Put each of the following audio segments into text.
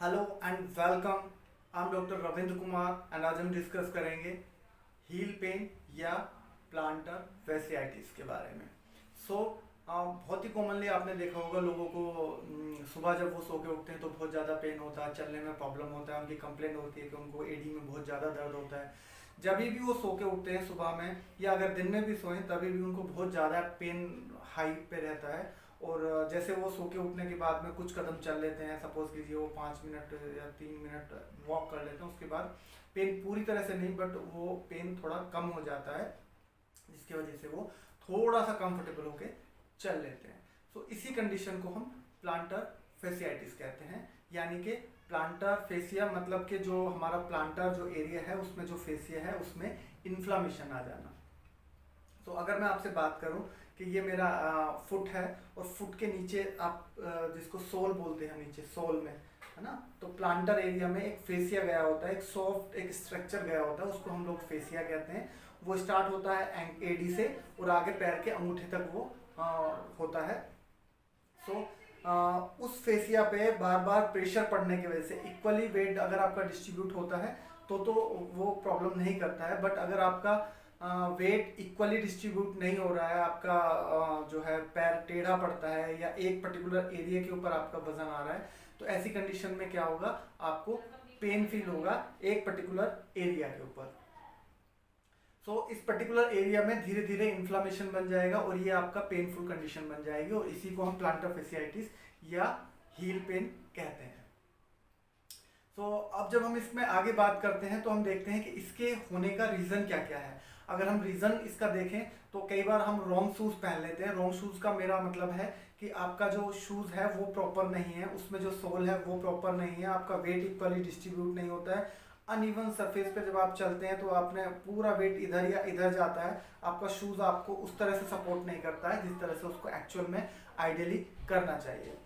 Hello and welcome. I am doctor Ravindra Kumar and आज हम discuss करेंगे हील पेन या प्लांटर फैसियाइटिस के बारे में। बहुत ही कॉमनली आपने देखा होगा लोगों को सुबह जब वो सो के उठते हैं तो बहुत ज़्यादा पेन होता है, चलने में प्रॉब्लम होता है, उनकी कंप्लेंट होती है कि उनको एडी में बहुत ज़्यादा दर्द होता है। जब भी वो सो के उठते हैं सुबह में या अगर दिन में भी सोएं तभी भी उनको बहुत ज़्यादा पेन हाई पे रहता है। और जैसे वो सो के उठने के बाद में कुछ कदम चल लेते हैं, सपोज कीजिए वो 5 मिनट या 3 मिनट वॉक कर लेते हैं, उसके बाद पेन पूरी तरह से नहीं बट वो पेन थोड़ा कम हो जाता है, जिसकी वजह से वो थोड़ा सा कंफर्टेबल होके चल लेते हैं। इसी कंडीशन को हम प्लांटर फेसियाइटिस कहते हैं। यानी कि प्लांटर फेसिया मतलब कि जो हमारा प्लांटर जो एरिया है उसमें जो फेसिया है उसमें इन्फ्लामेशन आ जाना। अगर मैं आपसे बात करूं कि ये मेरा फुट है और फुट के नीचे आप जिसको सोल बोलते हैं, नीचे सोल में है ना, तो प्लांटर एरिया में एक फेसिया गया होता है, एक सॉफ्ट एक स्ट्रक्चर गया होता है, उसको हम लोग फेसिया कहते हैं। वो स्टार्ट होता है एडी से और आगे पैर के अंगूठे तक वो होता है। उस फेसिया पे बार बार प्रेशर पड़ने की वजह से इक्वली वेट अगर आपका डिस्ट्रीब्यूट होता है तो वो प्रॉब्लम नहीं करता है। बट अगर आपका वेट इक्वली डिस्ट्रीब्यूट नहीं हो रहा है, आपका जो है पैर टेढ़ा पड़ता है या एक पर्टिकुलर एरिया के ऊपर आपका वजन आ रहा है, तो ऐसी कंडीशन में क्या होगा, आपको पेन फील होगा एक पर्टिकुलर एरिया के ऊपर। इस पर्टिकुलर एरिया में धीरे धीरे इन्फ्लामेशन बन जाएगा और ये आपका पेनफुल कंडीशन बन जाएगी और इसी को हम प्लांटर फेसियाइटिस या हील पेन कहते हैं। अब जब हम इसमें आगे बात करते हैं तो हम देखते हैं कि इसके होने का रीज़न क्या क्या है। अगर हम रीज़न इसका देखें तो कई बार हम रॉन्ग शूज़ पहन लेते हैं। रॉन्ग शूज़ का मेरा मतलब है कि आपका जो शूज़ है वो प्रॉपर नहीं है, उसमें जो सोल है वो प्रॉपर नहीं है, आपका वेट इक्वली डिस्ट्रीब्यूट नहीं होता है। अनइवन सरफेस पे जब आप चलते हैं तो आपने पूरा वेट इधर या इधर जाता है, आपका शूज़ आपको उस तरह से सपोर्ट नहीं करता है जिस तरह से उसको एक्चुअल में आइडियली करना चाहिए।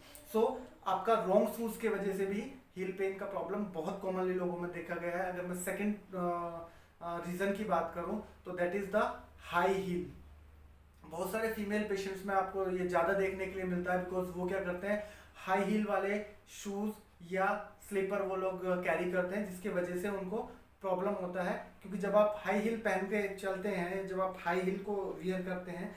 आपका रॉन्ग शूज़ की वजह से भी हील पेन का प्रॉब्लम बहुत कॉमनली लोगों में देखा गया है। अगर मैं सेकंड रीज़न की बात करूं तो that is the high heel. बहुत सारे फीमेल पेशेंट्स में आपको ये ज़्यादा देखने के लिए मिलता है, बिकॉज वो क्या करते हैं, हाई हील वाले शूज़ या स्लीपर वो लोग कैरी करते हैं, जिसकी वजह से उनको प्रॉब्लम होता है। क्योंकि जब आप हाई हील पहन के चलते हैं, जब आप हाई हील को वियर करते हैं,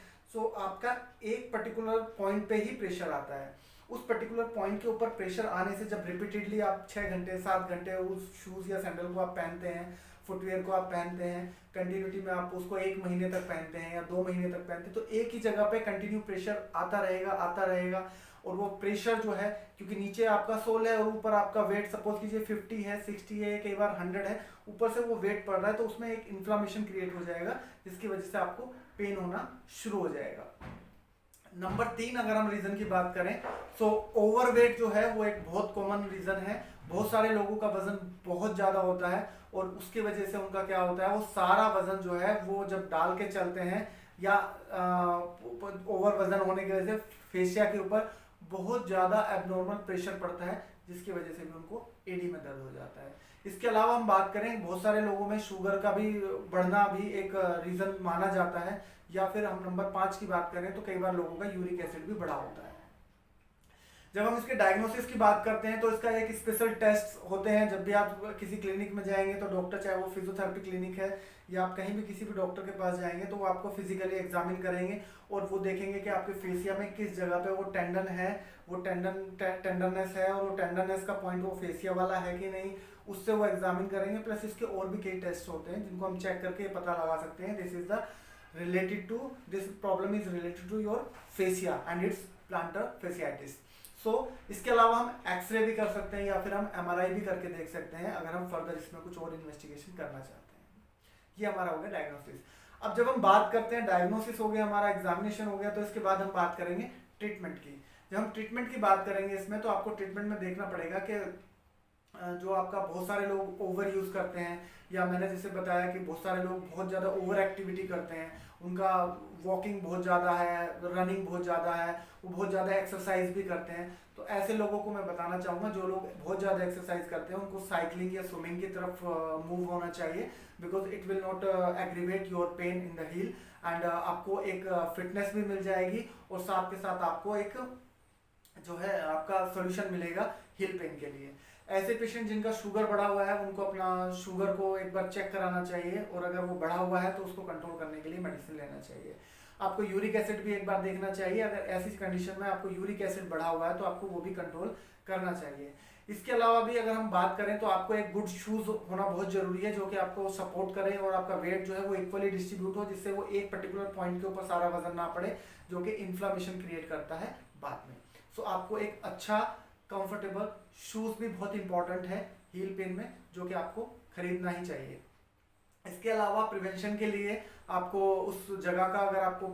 आपका एक पर्टिकुलर पॉइंट पे ही प्रेशर आता है। उस पर्टिकुलर पॉइंट के ऊपर प्रेशर आने से जब रिपीटेडली आप 6 घंटे 7 घंटे उस शूज़ या सैंडल को आप पहनते हैं, फुटवेयर को आप पहनते हैं, कंटिन्यूटी में आप उसको 1 महीने तक पहनते हैं या 2 महीने तक पहनते हैं, तो एक ही जगह पे कंटिन्यू प्रेशर आता रहेगा। और वो प्रेशर जो है, क्योंकि नीचे आपका सोल है और ऊपर आपका वेट सपोज कीजिए 50 है, 60 है, कई बार 100 है, ऊपर से वो वेट पड़ रहा है, तो उसमें एक इन्फ्लामेशन क्रिएट हो जाएगा जिसकी वजह से आपको पेन होना शुरू हो जाएगा। नंबर 3 अगर हम रीजन की बात करें तो ओवरवेट जो है वो एक बहुत कॉमन रीजन है। बहुत सारे लोगों का वजन बहुत ज्यादा होता है और उसकी वजह से उनका क्या होता है, वो सारा वजन जो है वो जब डाल के चलते हैं या ओवर वजन होने की वजह से फेशिया के ऊपर बहुत ज्यादा एबनॉर्मल प्रेशर पड़ता है, जिसकी वजह से भी उनको एडी में दर्द हो जाता है। इसके अलावा हम बात करें, बहुत सारे लोगों में शुगर का भी बढ़ना भी एक रीजन माना जाता है। या फिर हम नंबर 5 की बात करें तो कई बार लोगों का यूरिक एसिड भी बढ़ा होता है। जब हम इसके डायग्नोसिस की बात करते हैं तो इसका एक स्पेशल टेस्ट होते हैं। जब भी आप किसी क्लिनिक में जाएंगे तो डॉक्टर, चाहे वो फिजियोथेरेपी क्लिनिक है या आप कहीं भी किसी भी डॉक्टर के पास जाएंगे, तो वो आपको फिजिकली एग्जामिन करेंगे और वो देखेंगे कि आपके फेसिया में किस जगह पे वो टेंडन है, वो टेंडरनेस है, और वो टेंडरनेस का पॉइंट वो फेसिया वाला है कि नहीं, उससे वो एग्जामिन करेंगे। प्लस इसके और भी कई टेस्ट होते हैं जिनको हम चेक करके पता लगा सकते हैं this is the this problem is related to your fascia and its plantar fasciitis। इसके अलावा हम एक्सरे भी कर सकते हैं या फिर हम एमआरआई भी करके देख सकते हैं अगर हम फर्दर इसमें कुछ और इन्वेस्टिगेशन करना चाहते हैं। ये हमारा हो गया डायग्नोसिस। अब जब हम बात करते हैं, डायग्नोसिस हो गया, हमारा एग्जामिनेशन हो गया, तो इसके बाद हम बात करेंगे ट्रीटमेंट की। जब हम ट्रीटमेंट की बात करेंगे इसमें, तो आपको ट्रीटमेंट में देखना पड़ेगा कि जो आपका बहुत सारे लोग ओवर यूज करते हैं, या मैंने जैसे बताया कि बहुत सारे लोग बहुत ज़्यादा ओवर एक्टिविटी करते हैं, उनका वॉकिंग बहुत ज़्यादा है, रनिंग बहुत ज़्यादा है, वो बहुत ज़्यादा एक्सरसाइज भी करते हैं। तो ऐसे लोगों को मैं बताना चाहूँगा, जो लोग बहुत ज़्यादा एक्सरसाइज करते हैं उनको साइकिलिंग या स्विमिंग की तरफ मूव होना चाहिए, because it will not aggravate your pain in the heel and आपको एक फिटनेस भी मिल जाएगी और साथ के साथ आपको एक जो है आपका सोल्यूशन मिलेगा हील पेन के लिए। ऐसे पेशेंट जिनका शुगर बढ़ा हुआ है उनको अपना शुगर को एक बार चेक कराना चाहिए, और अगर वो बढ़ा हुआ है तो उसको कंट्रोल करने के लिए मेडिसिन लेना चाहिए। आपको यूरिक एसिड भी एक बार देखना चाहिए, अगर ऐसी कंडीशन में आपको यूरिक एसिड बढ़ा हुआ है तो आपको वो भी कंट्रोल करना चाहिए। इसके अलावा भी अगर हम बात करें तो आपको एक गुड शूज होना बहुत जरूरी है, जो कि आपको सपोर्ट करे और आपका वेट जो है वो इक्वली डिस्ट्रीब्यूट हो, जिससे वो एक पर्टिकुलर पॉइंट के ऊपर सारा वजन ना पड़े, जो कि इन्फ्लामेशन क्रिएट करता है बाद में। सो आपको एक अच्छा कंफर्टेबल शूज भी बहुत इंपॉर्टेंट है हील पेन में, जो कि आपको खरीदना ही चाहिए। इसके अलावा प्रिवेंशन के लिए आपको उस जगह का, अगर आपको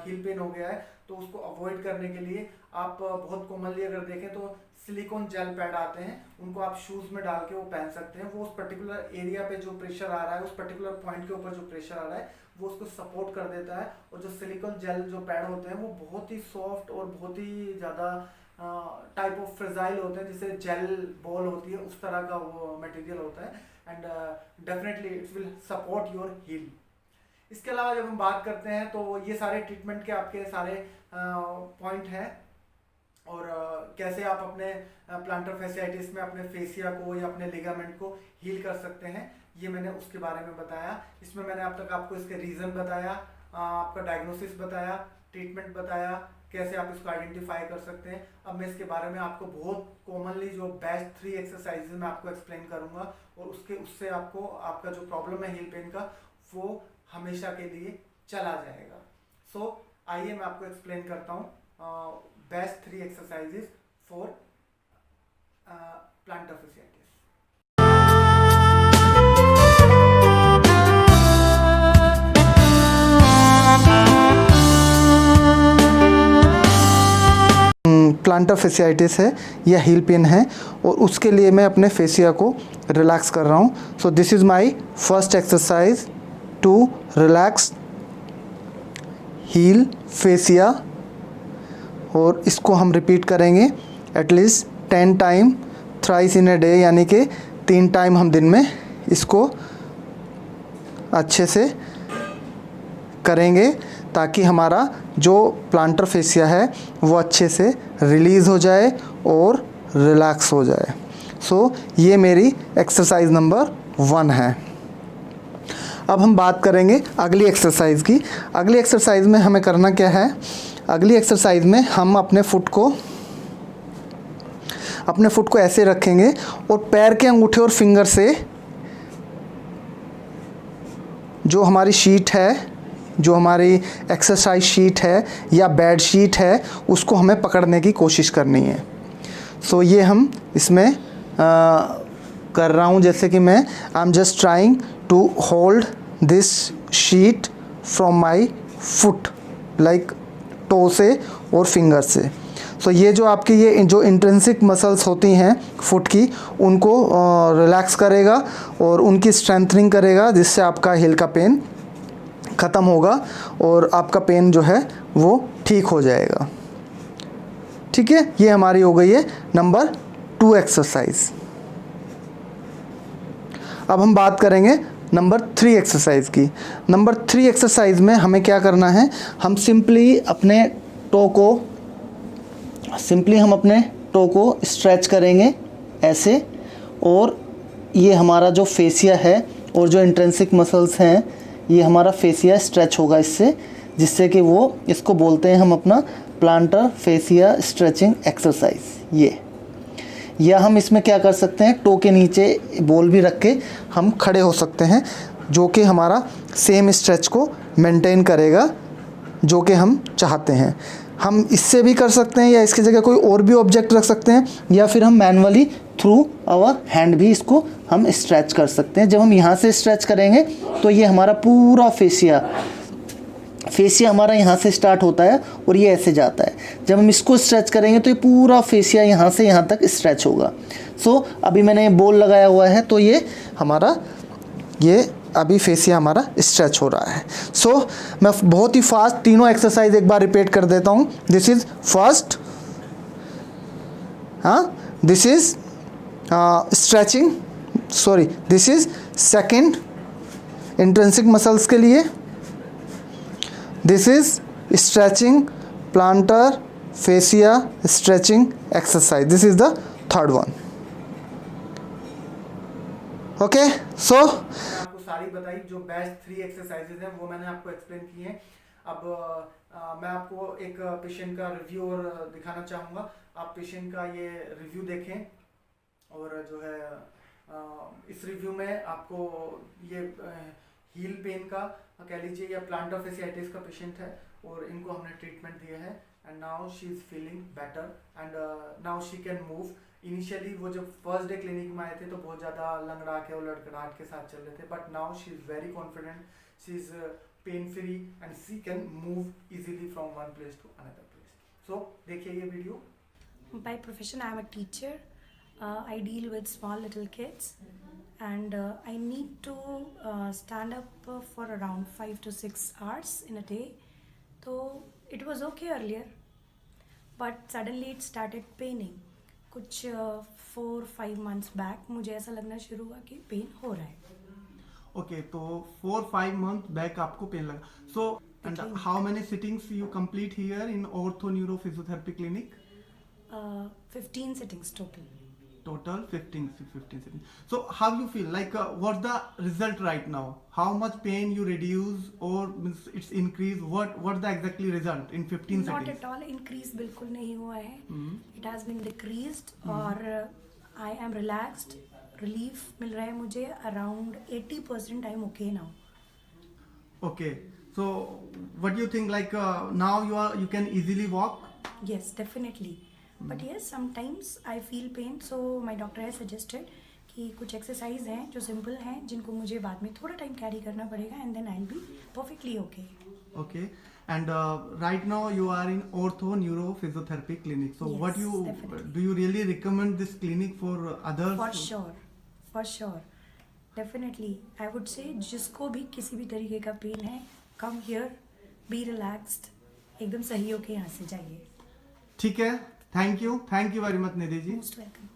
हील पेन हो गया है तो उसको अवॉइड करने के लिए आप बहुत कॉमनली अगर देखें तो सिलिकॉन जेल पैड आते हैं, उनको आप शूज में डाल के वो पहन सकते हैं। वो उस पर्टिकुलर एरिया पे जो प्रेशर आ रहा है, उस पर्टिकुलर पॉइंट के ऊपर जो प्रेशर आ रहा है वो उसको सपोर्ट कर देता है। और जो सिलिकॉन जेल जो पैड होते हैं वो बहुत ही सॉफ्ट और बहुत ही ज़्यादा टाइप ऑफ फ्रेजाइल होते हैं, जैसे जेल बॉल होती है उस तरह का वो मटेरियल होता है, and definitely it will support your heel. इसके अलावा जब हम बात करते हैं तो ये सारे ट्रीटमेंट के आपके सारे पॉइंट हैं, और कैसे आप अपने प्लांटर फैसियाइटिस में अपने फेसिया को या अपने लिगामेंट को हील कर सकते हैं, ये मैंने उसके बारे में बताया। इसमें मैंने अब तक आपको इसके रीज़न बताया, आपका डायग्नोसिस बताया, ट्रीटमेंट बताया, कैसे आप इसको आइडेंटिफाई कर सकते हैं। अब मैं इसके बारे में आपको बहुत कॉमनली जो बेस्ट 3 एक्सरसाइजेज में आपको एक्सप्लेन करूंगा, और उससे आपको आपका जो प्रॉब्लम है हील पेन का वो हमेशा के लिए चला जाएगा। सो आइए मैं आपको एक्सप्लेन करता हूँ best 3 exercises for plantar fasciitis. Plantar fasciitis है या हील पेन है, और उसके लिए मैं अपने फेसिया को रिलैक्स कर रहा हूँ। So this is my first exercise to relax heel fascia, और इसको हम रिपीट करेंगे at least 10 time thrice in a day, यानी कि 3 टाइम हम दिन में इसको अच्छे से करेंगे, ताकि हमारा जो प्लांटर फेसिया है वो अच्छे से रिलीज़ हो जाए और रिलैक्स हो जाए। सो ये मेरी एक्सरसाइज नंबर 1 है। अब हम बात करेंगे अगली एक्सरसाइज की। अगली एक्सरसाइज में हमें करना क्या है? अगली एक्सरसाइज में हम अपने फुट को ऐसे रखेंगे और पैर के अंगूठे और फिंगर से जो हमारी शीट है, जो हमारी एक्सरसाइज शीट है या बेड शीट है, उसको हमें पकड़ने की कोशिश करनी है। सो ये हम इसमें कर रहा हूँ, जैसे कि मैं I am just trying to hold this sheet from my foot, like toe से और फिंगर से। सो ये जो आपकी ये जो इंट्रिंसिक मसल्स होती हैं फुट की, उनको रिलैक्स करेगा और उनकी स्ट्रेंथनिंग करेगा, जिससे आपका हील का पेन ख़त्म होगा और आपका पेन जो है वो ठीक हो जाएगा। ठीक है, ये हमारी हो गई है नंबर 2 एक्सरसाइज। अब हम बात करेंगे नंबर 3 एक्सरसाइज की। नंबर 3 एक्सरसाइज में हमें क्या करना है? हम सिंपली अपने टो को स्ट्रेच करेंगे ऐसे, और ये हमारा जो फेसिया है और जो इंट्रिंसिक मसल्स हैं, ये हमारा फेसिया स्ट्रेच होगा इससे, जिससे कि वो, इसको बोलते हैं हम अपना प्लांटर फेसिया स्ट्रेचिंग एक्सरसाइज। ये, या हम इसमें क्या कर सकते हैं, टो के नीचे बॉल भी रख के हम खड़े हो सकते हैं, जो कि हमारा सेम स्ट्रेच को मेंटेन करेगा जो कि हम चाहते हैं। हम इससे भी कर सकते हैं, या इसकी जगह कोई और भी ऑब्जेक्ट रख सकते हैं, या फिर हम मैनुअली थ्रू आवर हैंड भी इसको हम स्ट्रेच कर सकते हैं। जब हम यहाँ से स्ट्रेच करेंगे तो ये हमारा पूरा फेसिया हमारा यहाँ से स्टार्ट होता है और ये ऐसे जाता है। जब हम इसको स्ट्रेच करेंगे तो ये पूरा फेसिया यहाँ से यहाँ तक स्ट्रेच होगा। सो अभी मैंने बॉल लगाया हुआ है, तो ये हमारा अभी फेसिया हमारा स्ट्रेच हो रहा है। सो मैं बहुत ही फास्ट तीनों एक्सरसाइज एक बार रिपीट कर देता हूँ। This is first, this is stretching, sorry this is second intrinsic muscles के लिए, this is stretching planter fascia stretching exercise, this is the third one. Okay so मैंने आपको सारी बताई, जो बेस्ट 3 एक्सरसाइजेज हैं वो मैंने आपको एक्सप्लेन किए हैं। अब मैं आपको एक पेशेंट का रिव्यू और दिखाना चाहूँगा। आप पेशेंट का ये रिव्यू देखें, और जो है इस रिव्यू में आपको ये हील पेन का कह लीजिए या प्लांटर फेसियाइटिस का पेशेंट है, और इनको हमने ट्रीटमेंट दिया है, and now she is feeling better and now she can move. Initially वो जब फर्स्ट डे क्लिनिक में आए थे तो बहुत ज़्यादा लंगड़ा के और लड़खड़ाहट के साथ चल रहे थे, but now she is very confident, she is pain free and she can move easily from one place to another place. So देखिए ये video. By profession, I am a teacher. I deal with small little kids, and I need to stand up for around 5 to 6 hours in a day. So it was okay earlier, but suddenly it started paining. कुछ 4-5 months back मुझे ऐसा लगना शुरू हुआ कि pen हो रहा है। ओके, तो 4-5 मंथ बैक आपको पेन लगा। So and how many sittings you complete here in ortho neuro physiotherapy clinic? 15 sittings total. Total 15 sittings. So how you feel like what's the result right now? How much pain you reduce or means it's increase? What's the exactly result in 15 Not seconds? at all increase बिल्कुल नहीं हुआ है. It has been decreased और I am relaxed. Relief मिल रहा है मुझे around 80%. I'm okay now. Okay. So what do you think, like now you can easily walk? Yes, definitely. But yes, sometimes I feel pain, so my doctor has suggested कि कुछ exercise हैं जो simple हैं जिनको मुझे बाद में थोड़ा टाइम कैरी करना पड़ेगा, and then I'll be perfectly okay. Okay. And right now you are in ortho neuro physiotherapy clinic. So Yes, what definitely. do you really recommend this clinic for others? For sure, definitely. I would say जिसको भी किसी भी तरीके का pen है, come here, be relaxed, एकदम सही होके यहाँ से जाइए। ठीक है, thank you very much Nidhi ji. Most welcome.